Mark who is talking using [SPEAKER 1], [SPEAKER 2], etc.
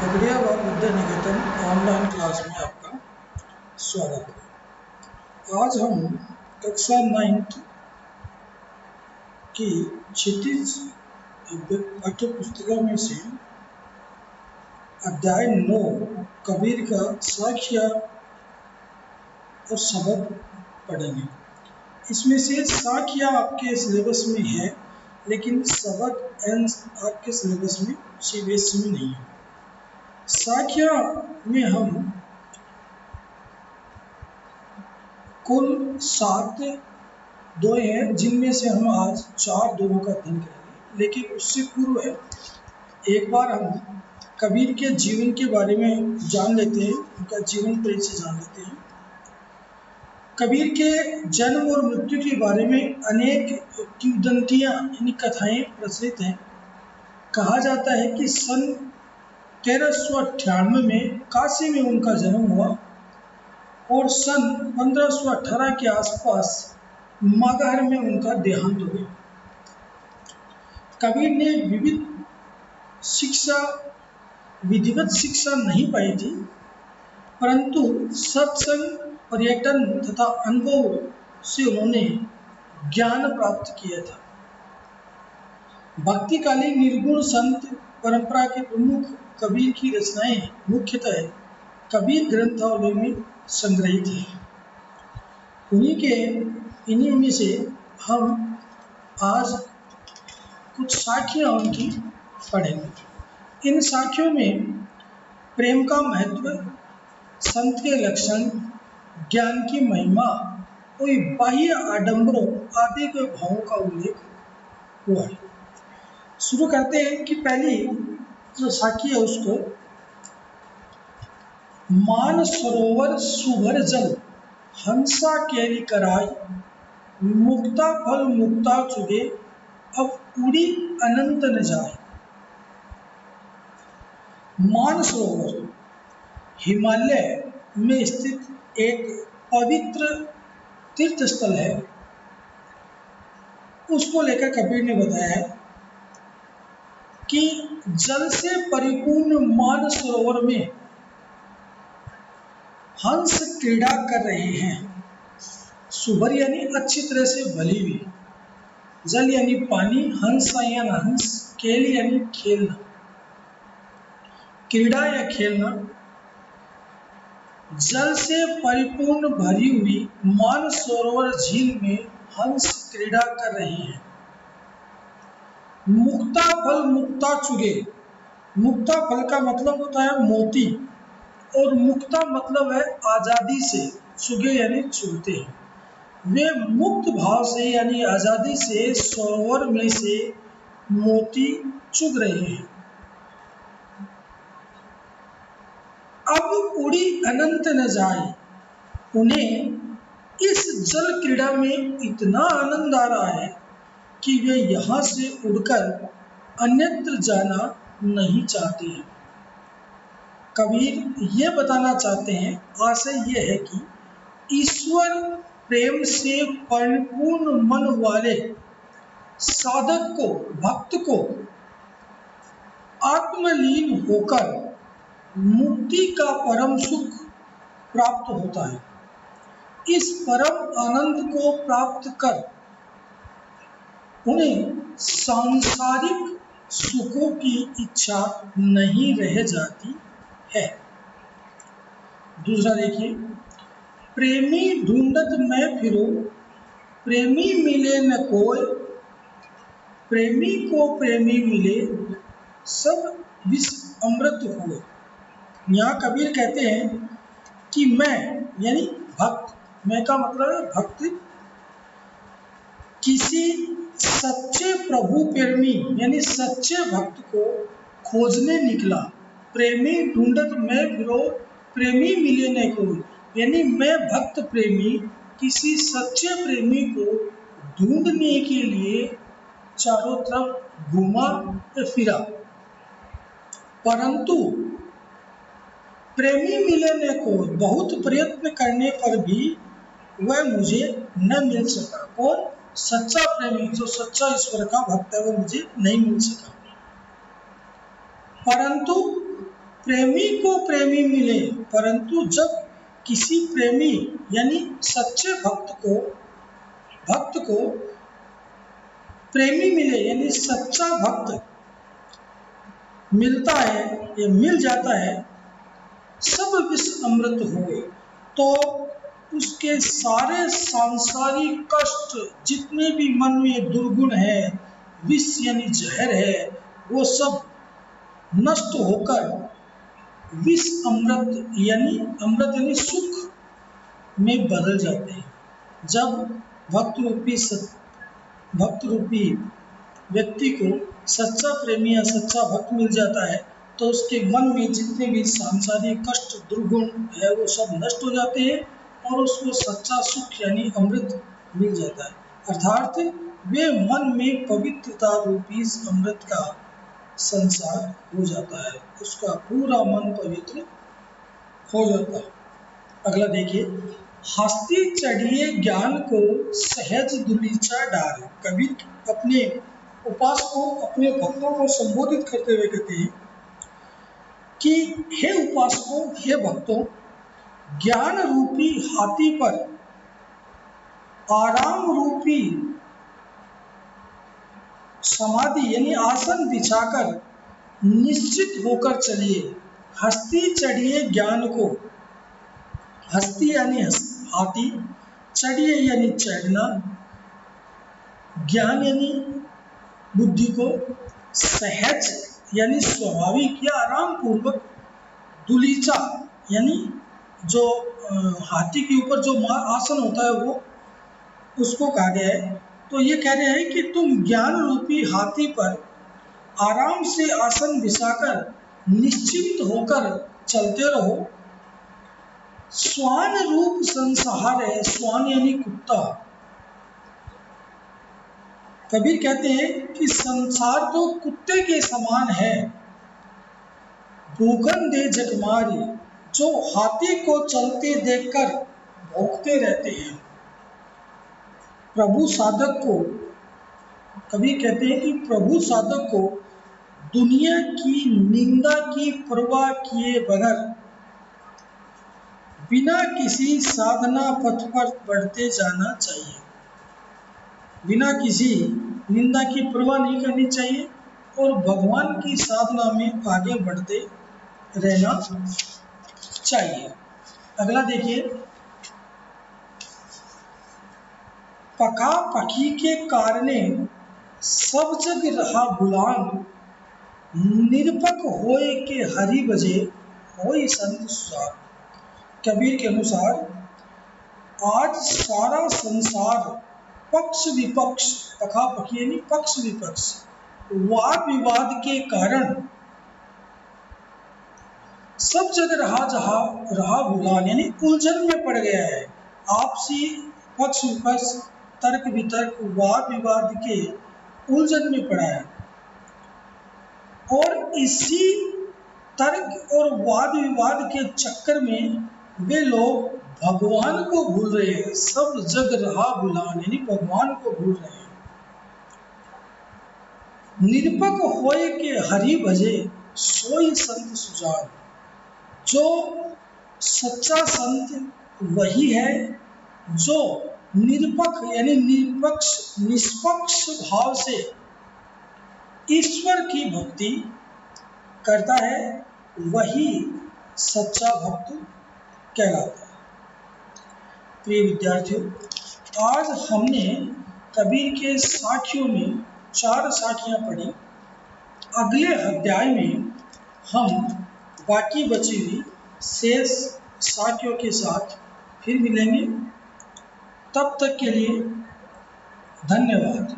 [SPEAKER 1] पगड़िया व Vidya Niketan online class में आपका स्वागत है। आज हम कक्षा 9th की क्षितिज पाठ्य पुस्तिका में से अध्याय 9 कबीर का साख्य और सबक पढ़ेंगे। इसमें से साख्य आपके सिलेबस में है, लेकिन सबक आपके सिलेबस में सीबीएसई में नहीं है। साख्य में हम कुल 7 दोहे हैं, जिनमें से हम आज 4 दोहों का अध्ययन करेंगे। लेकिन उससे पूर्व एक बार हम कबीर के जीवन के बारे में जान लेते हैं, उनका जीवन परिचय जान लेते हैं। कबीर के जन्म और मृत्यु के बारे में अनेक किंवदंतियां यानी कथाएं प्रचलित हैं। कहा जाता है कि सन 1398 में काशी में उनका जन्म हुआ और सन 1518 के आसपास मगहर में उनका देहांत हो गया। कबीर ने विधिवत शिक्षा नहीं पाई थी, परंतु सत्संग, पर्यटन तथा अनुभव से उन्होंने ज्ञान प्राप्त किया था। भक्तिकालीन निर्गुण संत परंपरा के प्रमुख कबीर की रचनाएं मुख्यतः कबीर ग्रंथावली में संग्रहित हैं। इन्हीं में से हम आज कुछ साखियां उनकी पढ़ेंगे। इन साखियों में प्रेम का महत्व, संत के लक्षण, ज्ञान की महिमा और बाह्य आडंबरों आदि के भावों का उल्लेख हुआ है। शुरू करते हैं कि पहली जो साखी है उसको, मान सरोवर सुभर जल हंसा केली कराई, मुक्ता फल मुक्ता चुगे अब उड़ी अनंत न जाए। मान सरोवर हिमालय में स्थित एक पवित्र तीर्थ स्थल है। उसको लेकर कबीर ने बताया है कि जल से परिपूर्ण मान सरोवर में हंस क्रीड़ा कर रहे हैं। सुभर यानी अच्छी तरह से भली हुई, जल यानी पानी, हंस या हंस, खेल यानी खेलना, क्रीड़ा या खेलना। जल से परिपूर्ण भरी हुई मान सरोवर झील में हंस क्रीड़ा कर रहे हैं। मुक्ता फल मुक्ता चुगे, मुक्ता फल का मतलब होता है मोती और मुक्ता मतलब है आजादी से, चुगे यानी चुगते हैं। वे मुक्त भाव से यानी आजादी से सरोवर में से मोती चुग रहे हैं। अब उड़ी अनंत न जाए, उन्हें इस जल क्रीड़ा में इतना आनंद आ रहा है कि वे यहाँ से उड़कर अन्यत्र जाना नहीं चाहते हैं। कबीर ये बताना चाहते हैं, आशय ये है कि ईश्वर प्रेम से परिपूर्ण मन वाले साधक को, भक्त को आत्मलीन होकर मुक्ति का परम सुख प्राप्त होता है। इस परम आनंद को प्राप्त कर उन्हें सांसारिक सुखों की इच्छा नहीं रह जाती है। दूसरा देखिए, प्रेमी ढूंढत मैं फिरो, प्रेमी मिले न कोई, प्रेमी को प्रेमी मिले सब विष अमृत हुए। यहाँ कबीर कहते हैं कि मैं यानी भक्त, मैं का मतलब है भक्त, किसी सच्चे प्रभु प्रेमी यानी सच्चे भक्त को खोजने निकला। प्रेमी ढूंढत मैं फिरो, प्रेमी मिले न कोई, यानी मैं भक्त प्रेमी किसी सच्चे प्रेमी को ढूंढने के लिए चारों तरफ घूमा या फिरा, परंतु प्रेमी मिले न कोई, बहुत प्रयत्न करने पर भी वह मुझे न मिल सका। कौन? सच्चा प्रेमी, जो सच्चा ईश्वर का भक्त है, वो मुझे नहीं मिल सका। परंतु प्रेमी को प्रेमी मिले, परंतु जब किसी प्रेमी यानी सच्चे भक्त को प्रेमी मिले यानी सच्चा भक्त मिलता है या मिल जाता है, सब विष अमृत हुए, तो उसके सारे सांसारिक कष्ट जितने भी मन में दुर्गुण है, विष यानी जहर है, वो सब नष्ट होकर विष अमृत यानी सुख में बदल जाते हैं। जब भक्त रूपी व्यक्ति को सच्चा प्रेमी या सच्चा भक्त मिल जाता है, तो उसके मन में जितने भी सांसारिक कष्ट दुर्गुण है वो सब नष्ट हो जाते हैं और उसको सच्चा सुख यानी अमृत मिल जाता है। अर्थात वे मन में पवित्रता रूपी अमृत का संसार हो जाता है, उसका पूरा मन पवित्र हो जाता है। अगला देखिए, हस्ती चढ़िए ज्ञान को सहज दुलीचा डाल। कबीर अपने उपासकों अपने भक्तों को संबोधित करते हुए कहते हैं कि हे उपासकों, हे भक्तों, ज्ञान रूपी हाथी पर आराम रूपी समाधि यानी आसन बिछाकर निश्चित होकर चलिए। हस्ती चढ़िए ज्ञान को, हस्ती यानी हाथी, चढ़िए यानी चढ़ना, ज्ञान यानी बुद्धि को, सहज यानी स्वाभाविक या आराम पूर्वक, दुलीचा यानी जो हाथी के ऊपर जो आसन होता है वो उसको कहा गया है। तो ये कह रहे हैं कि तुम ज्ञान रूपी हाथी पर आराम से आसन बिछाकर निश्चिंत होकर चलते रहो। स्वान रूप संसार है, स्वान यानी कुत्ता। कबीर कहते हैं कि संसार तो कुत्ते के समान है, भूखन दे जगमारी, जो हाथी को चलते देखकर भौंकते रहते हैं। प्रभु साधक को, कबीर कहते हैं कि प्रभु साधक को दुनिया की निंदा की परवाह किए बगैर बिना किसी साधना पथ पर बढ़ते जाना चाहिए। बिना किसी निंदा की परवाह नहीं करनी चाहिए और भगवान की साधना में आगे बढ़ते रहना चाहिए। अगला देखिए, पका पखी के कारणे सब जग रहा गुलाम, निरपक होए के हरि बजे होई संत सुजान। कबीर के अनुसार आज सारा संसार पक्ष विपक्ष, पखापखी यानी पक्ष विपक्ष, वाद विवाद के कारण सब जगह रहा गुलाम यानी उलझन में पड़ गया है। आपसी पक्ष विपक्ष, तर्क वितर्क, वाद विवाद के उलझन में पड़ा है और इसी तर्क और वाद विवाद के चक्कर में वे लोग भगवान को भूल रहे हैं। सब जग रहा गुलाम यानी भगवान को भूल रहे हैं। निरपक होए के हरि भजे सोई संत सुजान। जो सच्चा संत वही है जो निरपक यानी निष्पक्ष भाव से ईश्वर की भक्ति करता है, वही सच्चा भक्त कहलाता है। प्रिय विद्यार्थियों, आज हमने कबीर के साखियों में 4 साखियाँ पढ़ी। अगले अध्याय में हम बाकी बची हुई शेष साखियों के साथ फिर मिलेंगे। तब तक के लिए धन्यवाद।